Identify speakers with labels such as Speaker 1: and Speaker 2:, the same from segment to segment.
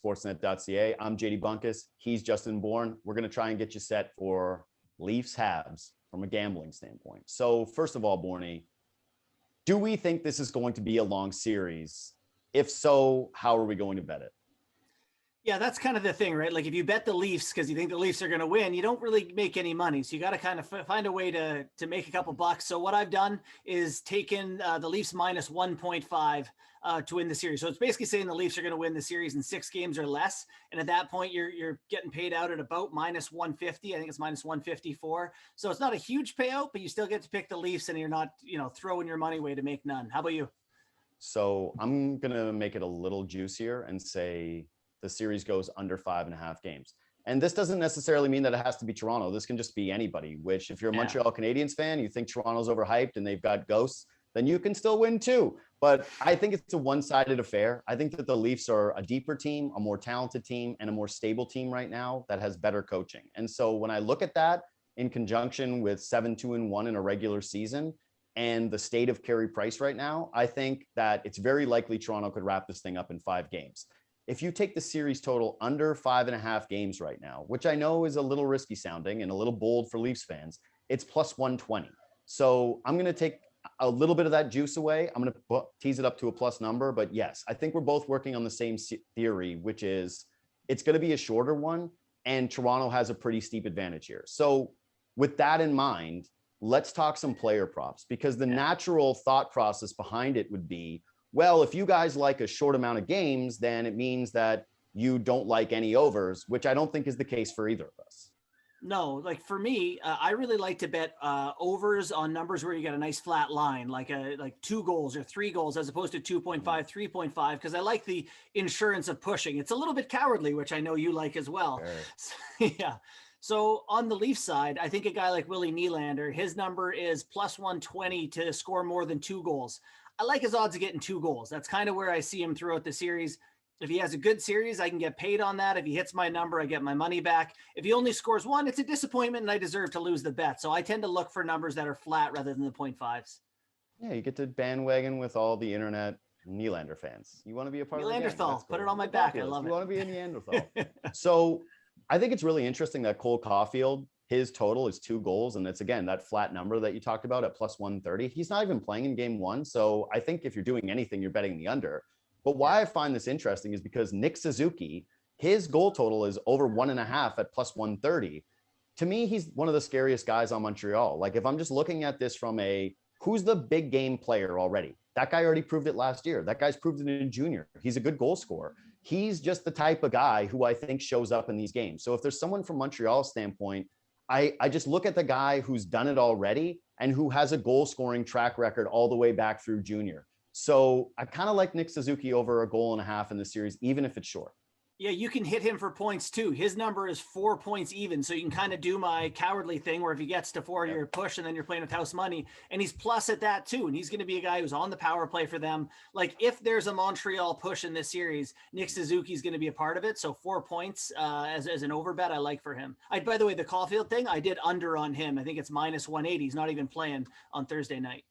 Speaker 1: Sportsnet.ca. I'm JD Bunkis. He's Justin Bourne. We're going to try and get you set for Leafs Habs from a gambling standpoint. So first of all, Bourne, do we think this is going to be a long series? If so, how are we going to bet it?
Speaker 2: Yeah, that's kind of the thing, right? Like if you bet the Leafs because you think the Leafs are going to win, you don't really make any money. So you got to kind of find a way to make a couple bucks. So what I've done is taken the Leafs minus 1.5 to win the series. So it's basically saying the Leafs are going to win the series in 6 games or less. And at that point, you're getting paid out at about minus 150. I think it's minus 154. So it's not a huge payout, but you still get to pick the Leafs and you're not, throwing your money away to make none. How about you?
Speaker 1: So I'm going to make it a little juicier and say the series goes under 5.5 games. And this doesn't necessarily mean that it has to be Toronto. This can just be anybody, which if you're a Montreal Canadiens fan, you think Toronto's overhyped and they've got ghosts, then you can still win too. But I think it's a one-sided affair. I think that the Leafs are a deeper team, a more talented team, and a more stable team right now that has better coaching. And so when I look at that in conjunction with 7-2-1 in a regular season and the state of Carey Price right now, I think that it's very likely Toronto could wrap this thing up in 5 games. If you take the series total under 5.5 games right now, which I know is a little risky sounding and a little bold for Leafs fans, it's plus 120. So I'm going to take a little bit of that juice away. I'm going to tease it up to a plus number. But yes, I think we're both working on the same theory, which is it's going to be a shorter one. And Toronto has a pretty steep advantage here. So with that in mind, let's talk some player props, because the natural thought process behind it would be, well, if you guys like a short amount of games, then it means that you don't like any overs, which I don't think is the case for either of us.
Speaker 2: No, like for me, I really like to bet overs on numbers where you get a nice flat line, like 2 goals or 3 goals, as opposed to 2.5, 3.5, because I like the insurance of pushing. It's a little bit cowardly, which I know you like as well. Sure. Yeah. So on the Leafs side, I think a guy like Willie Nylander, his number is plus 120 to score more than 2 goals. I like his odds of getting 2 goals. That's kind of where I see him throughout the series. If he has a good series, I can get paid on that. If he hits my number, I get my money back. If he only scores 1, it's a disappointment and I deserve to lose the bet. So I tend to look for numbers that are flat rather than the 0.5s.
Speaker 1: Yeah, you get to bandwagon with all the internet Nylander fans. You want to be a part of the game.
Speaker 2: Neanderthal, put it on my back. I love it.
Speaker 1: You want to be a Neanderthal. So I think it's really interesting that Cole Caufield, his total is 2 goals. And it's, again, that flat number that you talked about at plus 130. He's not even playing in game 1. So I think if you're doing anything, you're betting the under. But why I find this interesting is because Nick Suzuki, his goal total is over 1.5 at plus 130. To me, he's one of the scariest guys on Montreal. Like if I'm just looking at this from who's the big game player already? That guy already proved it last year. That guy's proved it in junior. He's a good goal scorer. He's just the type of guy who I think shows up in these games. So if there's someone from Montreal's standpoint, I just look at the guy who's done it already and who has a goal scoring track record all the way back through junior. So I kind of like Nick Suzuki over 1.5 goals in the series, even if it's short.
Speaker 2: Yeah, you can hit him for points too. His number is 4 points even. So you can kind of do my cowardly thing where if he gets to 4, you're push and then you're playing with house money. And he's plus at that too. And he's going to be a guy who's on the power play for them. Like if there's a Montreal push in this series, Nick Suzuki is going to be a part of it. So 4 points as an over bet I like for him. By the way, the Caufield thing, I did under on him. I think it's minus 180. He's not even playing on Thursday night.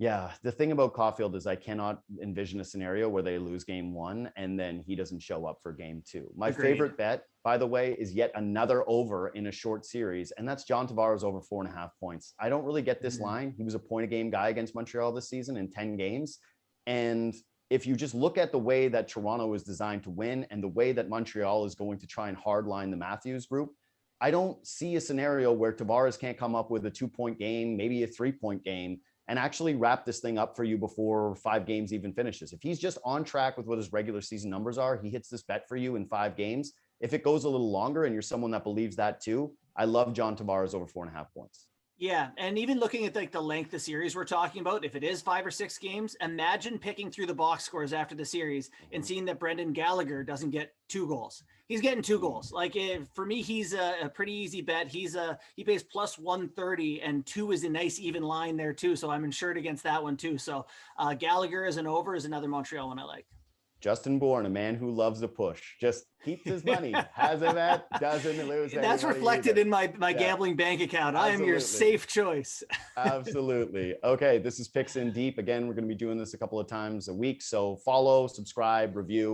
Speaker 1: Yeah, the thing about Caufield is I cannot envision a scenario where they lose game 1 and then he doesn't show up for game 2. My favorite bet, by the way, is yet another over in a short series, and that's John Tavares over 4.5 points. I don't really get this line. He was a point-a-game guy against Montreal this season in 10 games. And if you just look at the way that Toronto is designed to win and the way that Montreal is going to try and hardline the Matthews group, I don't see a scenario where Tavares can't come up with a 2-point game, maybe a 3-point game, and actually wrap this thing up for you before 5 games even finishes. If he's just on track with what his regular season numbers are, he hits this bet for you in 5 games. If it goes a little longer and you're someone that believes that too, I love John Tavares over 4.5 points.
Speaker 2: Yeah, and even looking at like the length of series we're talking about, if it is 5 or 6 games, imagine picking through the box scores after the series and seeing that Brendan Gallagher doesn't get 2 goals. He's getting 2 goals. Like for me, he's a pretty easy bet. He pays plus 130 and 2 is a nice even line there too. So I'm insured against that one too. So Gallagher as an over is another Montreal one I like.
Speaker 1: Justin Bourne, a man who loves a push, just keeps his money, has a bet, doesn't lose.
Speaker 2: That's reflected in my gambling bank account. Absolutely. I am your safe choice.
Speaker 1: Absolutely. Okay, this is Picks in Deep. Again, we're going to be doing this a couple of times a week. So follow, subscribe, review.